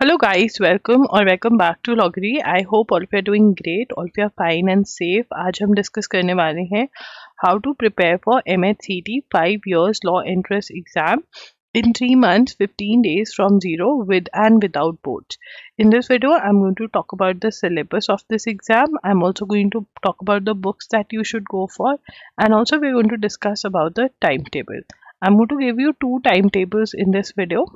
Hello guys, welcome back to Loggery. I hope all of you are doing great, all of you are fine and safe. आज हम discuss करने वाले हैं how to prepare for MHCT 5 years law entrance exam in 3 months, 15 days from zero with and without boards. In this video, I'm going to talk about the syllabus of this exam. I'm also going to talk about the books that you should go for, and also we're going to discuss about the timetable. I'm going to give you 2 timetables in this video.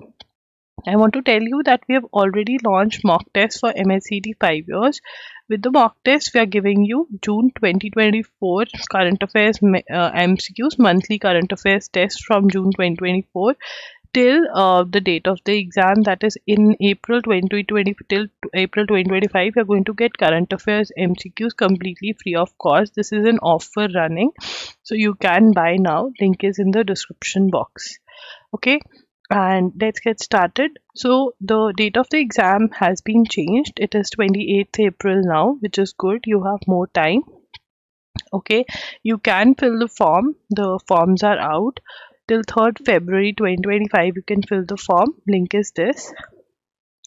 I want to tell you that we have already launched mock tests for MHCT 5 years. With the mock test, we are giving you June 2024 current affairs MCQs, monthly current affairs test from June 2024 till the date of the exam, that is in April 2020 till April 2025. We are going to get current affairs MCQs completely free of cost. This is an offer running, so you can buy now. Link is in the description box. Okay. And let's get started. So the date of the exam has been changed. It is 28th April now, which is good. You have more time. Okay, you can fill the form. The forms are out till 3rd February 2025. You can fill the form. Link is this.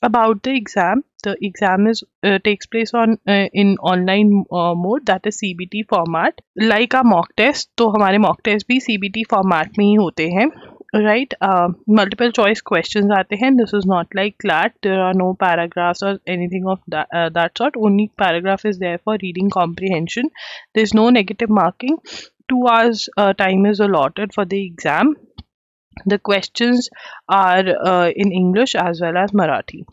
About the exam is takes place on in online mode, that is CBT format, like a mock test. तो हमारे mock test भी CBT format में ही होते हैं. Right, multiple choice questions आते हैं. This is not like CLAT. There are no paragraphs or anything of that sort. Only paragraph is there for reading comprehension. There's no negative marking. 2 hours time is allotted for the exam. The questions are in English as well as Marathi.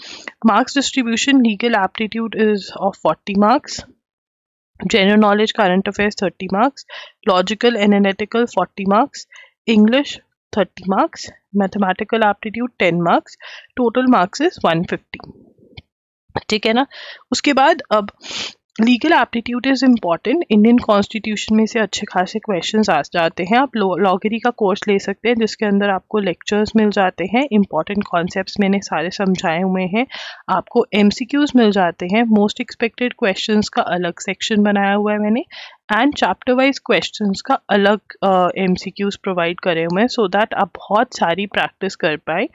Marks distribution: legal aptitude is of 40 marks. General knowledge, current affairs 30 marks. Logical and analytical 40 marks. English 30 marks. Mathematical aptitude 10 marks. Total marks is 150. ठीक है ना. उसके बाद अब legal aptitude is important. Indian constitution में से अच्छे खासे क्वेश्चंस आ जाते हैं. आप लॉगरी का कोर्स ले सकते हैं जिसके अंदर आपको लेक्चर्स मिल जाते हैं. इंपॉर्टेंट कॉन्सेप्ट्स मैंने सारे समझाए हुए हैं. आपको एमसीक्यूज मिल जाते हैं. मोस्ट एक्सपेक्टेड क्वेश्चंस का अलग सेक्शन बनाया हुआ है मैंने, एंड चैप्टर वाइज क्वेश्चंस का अलग एमसीक्यूज प्रोवाइड करे हुए हैं, सो दैट आप बहुत सारी प्रैक्टिस कर पाए.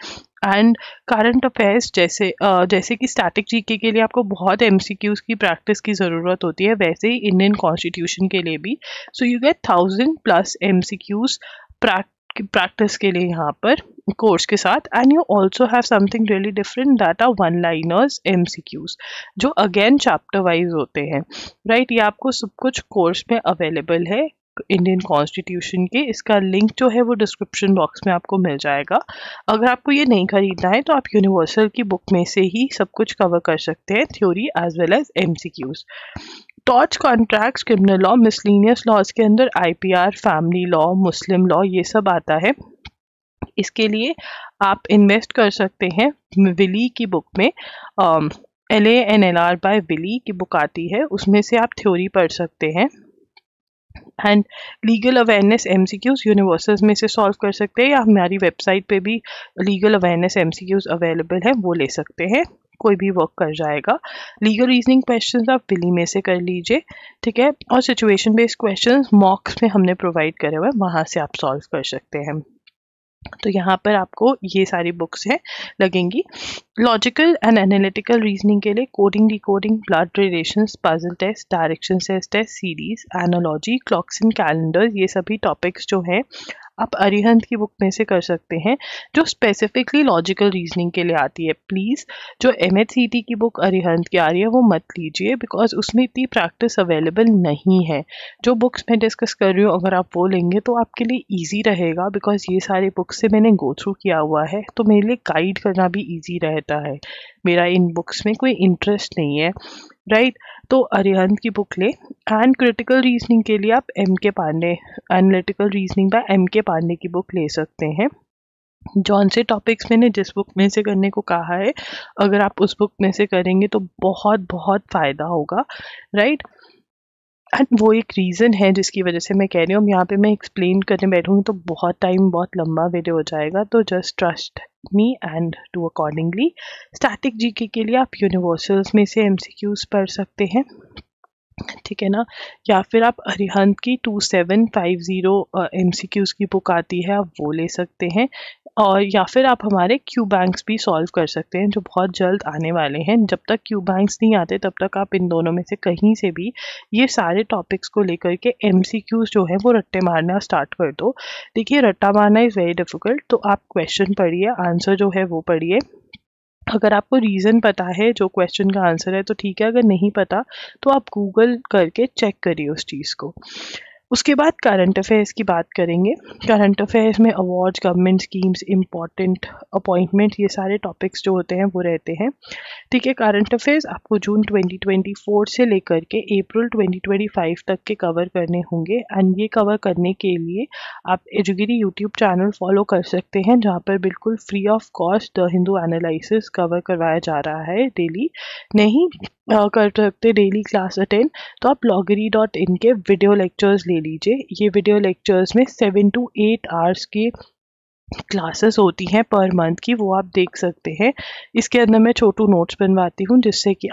एंड करंट अफेयर्स जैसे कि स्टैटिक जीके के लिए आपको बहुत एमसीक्यूज की प्रैक्टिस की ज़रूरत होती है, वैसे ही इंडियन कॉन्स्टिट्यूशन के लिए भी. So you get 1000+ MCQs practice के लिए यहाँ पर कोर्स के साथ. And you also have something really different, that are one liners MCQs, जो अगेन चैप्टर वाइज होते हैं. राइट, ये आपको सब कुछ कोर्स में अवेलेबल है इंडियन कॉन्स्टिट्यूशन के. इसका लिंक जो है वो डिस्क्रिप्शन बॉक्स में आपको मिल जाएगा. अगर आपको ये नहीं खरीदना है तो आप यूनिवर्सल की बुक में से ही सब कुछ कवर कर सकते हैं, theory as well as MCQs. Torts, contracts, criminal law, miscellaneous laws के अंदर IPR, family law, Muslim law, ये सब आता है. इसके लिए आप इन्वेस्ट कर सकते हैं विली की बुक में. LANLR बाय विली की बुक आती है, उसमें से आप थ्योरी पढ़ सकते हैं. And legal awareness MCQs universals में से सॉल्व कर सकते हैं, या हमारी वेबसाइट पे भी लीगल अवेयरनेस एमसीक्यूज अवेलेबल है, वो ले सकते हैं. कोई भी वर्क कर जाएगा. लीगल रीजनिंग क्वेश्चंस आप विली में से कर लीजिए, ठीक है. और सिचुएशन बेस्ड क्वेश्चंस मॉक्स में हमने प्रोवाइड करे हुए हैं, वहाँ से आप सॉल्व कर सकते हैं. तो यहाँ पर आपको ये सारी बुक्स हैं लगेंगी. लॉजिकल एंड एनालिटिकल रीजनिंग के लिए coding, decoding, blood relations, puzzle test, direction test, series, analogy, clocks and calendar, ये सभी टॉपिक्स जो हैं आप अरिहंत की बुक में से कर सकते हैं, जो स्पेसिफिकली लॉजिकल रीजनिंग के लिए आती है. प्लीज़ जो MHCT की बुक अरिहंत की आ रही है वो मत लीजिए, बिकॉज उसमें इतनी प्रैक्टिस अवेलेबल नहीं है. जो बुक्स मैं डिस्कस कर रही हूँ अगर आप वो लेंगे तो आपके लिए ईजी रहेगा, बिकॉज ये सारे बुक्स से मैंने गो थ्रू किया हुआ है, तो मेरे लिए गाइड करना भी ईजी रहता है. मेरा इन बुक्स में कोई इंटरेस्ट नहीं है. राइट, तो अरिहंत की बुक ले. एंड क्रिटिकल रीजनिंग के लिए आप MK Pandey, analytical reasoning by MK Pandey की बुक ले सकते हैं. जौन से टॉपिक्स मैंने जिस बुक में से करने को कहा है, अगर आप उस बुक में से करेंगे तो बहुत बहुत फ़ायदा होगा. राइट, एंड वो एक रीज़न है जिसकी वजह से मैं कह रही हूँ. यहाँ पे मैं एक्सप्लेन करने बैठूँगी तो बहुत टाइम, बहुत लंबा वीडियो हो जाएगा, तो just trust me and do accordingly. Static GK के लिए आप यूनिवर्सल्स में से एमसीक्यूज पढ़ सकते हैं. ठीक है ना। या फिर आप अरिहंत की 2750 MCQs की बुक आती है, आप वो ले सकते हैं। और या फिर आप हमारे क्यू बैंक्स भी सॉल्व कर सकते हैं जो बहुत जल्द आने वाले हैं। जब तक क्यू बैंक्स नहीं आते तब तक आप इन दोनों में से कहीं से भी ये सारे टॉपिक्स को लेकर के MCQs जो है वो रट्टे मारना स्टार्ट कर दो। देखिए, रट्टा मारना इज़ वेरी डिफ़िकल्ट, तो आप क्वेश्चन पढ़िए, आंसर जो है वो पढ़िए। अगर आपको रीज़न पता है जो क्वेश्चन का आंसर है तो ठीक है, अगर नहीं पता तो आप गूगल करके चेक करिए उस चीज़ को। उसके बाद करंट अफेयर्स की बात करेंगे। करंट अफेयर्स में awards, government schemes, important appointment, ये सारे टॉपिक्स जो होते हैं वो रहते हैं। ठीक है, करंट अफेयर्स आपको जून 2024 से लेकर के अप्रैल 2025 तक के कवर करने होंगे। एंड ये कवर करने के लिए आप एजुगिरी यूट्यूब चैनल फॉलो कर सकते हैं, जहाँ पर बिल्कुल free of cost the Hindu analysis cover करवाया जा रहा है डेली। नहीं कर सकते डेली क्लास अटेंड, तो आप loggery.in के वीडियो लेक्चर्स ले लीजिए। ये वीडियो लेक्चर्स में 7 to 8 आवर्स की क्लासेस होती हैं पर मंथ की, वो आप देख सकते हैं। इसके अंदर मैं छोटू नोट्स बनवाती हूँ जिससे कि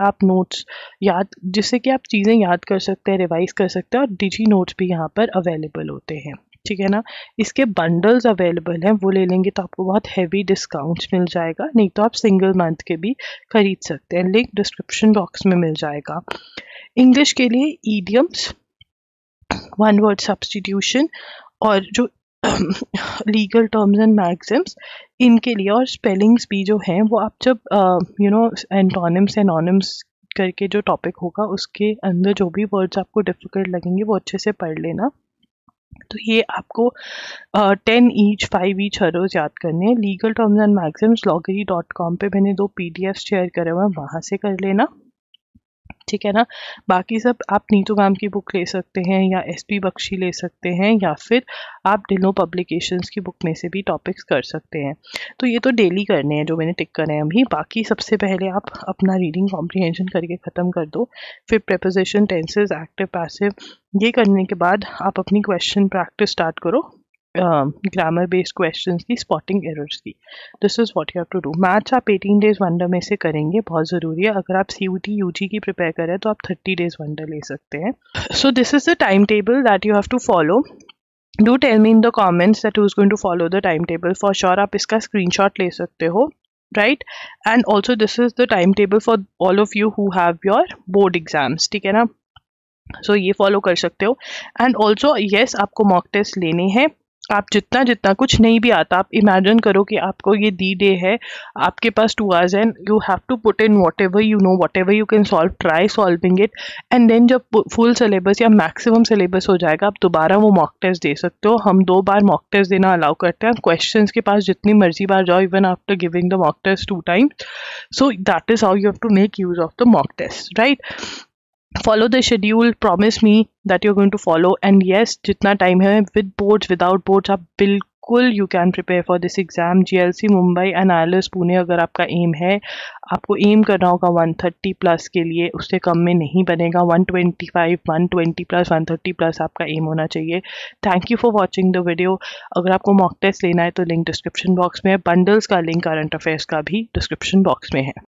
आप चीज़ें याद कर सकते हैं, रिवाइज कर सकते हैं, और डिजी नोट्स भी यहाँ पर अवेलेबल होते हैं। ठीक है ना। इसके बंडल्स अवेलेबल हैं, वो ले लेंगे तो आपको बहुत हैवी डिस्काउंट्स मिल जाएगा, नहीं तो आप सिंगल मंथ के भी खरीद सकते हैं। लिंक डिस्क्रिप्शन बॉक्स में मिल जाएगा। इंग्लिश के लिए ईडियम्स, वन वर्ड सब्स्टिट्यूशन, और जो लीगल टर्म्स एंड मैक्सिम्स, इनके लिए, और स्पेलिंग्स भी जो हैं वो आप जब एंटोनिम्स एनोनिम्स करके जो टॉपिक होगा उसके अंदर जो भी वर्ड्स आपको डिफ़िकल्ट लगेंगे वो अच्छे से पढ़ लेना। तो ये आपको 10 ईच 5 ईच हर रोज़ याद करने हैं। Legal terms and Maxim's loggery.com पे मैंने 2 PDF शेयर करे हुए हैं, वहाँ से कर लेना। ठीक है ना। बाकी सब आप नीतू मैम की बुक ले सकते हैं, या SP बख्शी ले सकते हैं, या फिर आप डिनो पब्लिकेशंस की बुक में से भी टॉपिक्स कर सकते हैं। तो ये तो डेली करने हैं जो मैंने टिक करे हैं अभी। बाकी सबसे पहले आप अपना रीडिंग कॉम्प्रिहेंशन करके ख़त्म कर दो, फिर प्रेपोजिशन, टेंसेस, एक्टिव, पैसिव, ये करने के बाद आप अपनी क्वेश्चन प्रैक्टिस स्टार्ट करो, ग्रामर बेस्ड क्वेश्चंस की, स्पॉटिंग एरर्स की। This is what you have to do. Maths आप 18 डेज वंडर में से करेंगे, बहुत ज़रूरी है। अगर आप CUT UG की प्रिपेयर करें तो आप 30 डेज वंडर ले सकते हैं। So this is the time table that you have to follow. Do tell me in the comments that who is going to follow the time table. For sure आप इसका screenshot ले सकते हो, right. And also this is the time table for all of you who have your board exams, ठीक है ना। So ये follow कर सकते हो। एंड ऑल्सो येस, आपको मॉक टेस्ट लेने हैं। आप जितना कुछ नहीं भी आता, आप इमेजिन करो कि आपको ये दी डे है, आपके पास 2 hours and you have to put in whatever you know, whatever you can solve, try solving it. And then जब फुल सिलेबस या मैक्सिमम सिलेबस हो जाएगा, आप दोबारा वो मॉक टेस्ट दे सकते हो। हम 2 बार मॉक टेस्ट देना अलाउ करते हैं। क्वेश्चन के पास जितनी मर्जी बार जाओ, even after giving the mock test 2 times. So that is how you have to make use of the mock test, right? Follow the schedule, promise me that you're going to follow, and yes, जितना time है, with boards without boards, आप बिल्कुल you can prepare for this exam। GLC Mumbai and IILS Pune अगर आपका M है, आपको M करना होगा 130 प्लस के लिए, उससे कम में नहीं बनेगा। 125, 120 प्लस, 130 प्लस आपका एम होना चाहिए। Thank you for watching the video. अगर आपको मॉक टेस्ट लेना है तो लिंक डिस्क्रिप्शन बॉक्स में है। बंडल्स का लिंक करंट अफेयर्स का भी डिस्क्रिप्शन बॉक्स में है।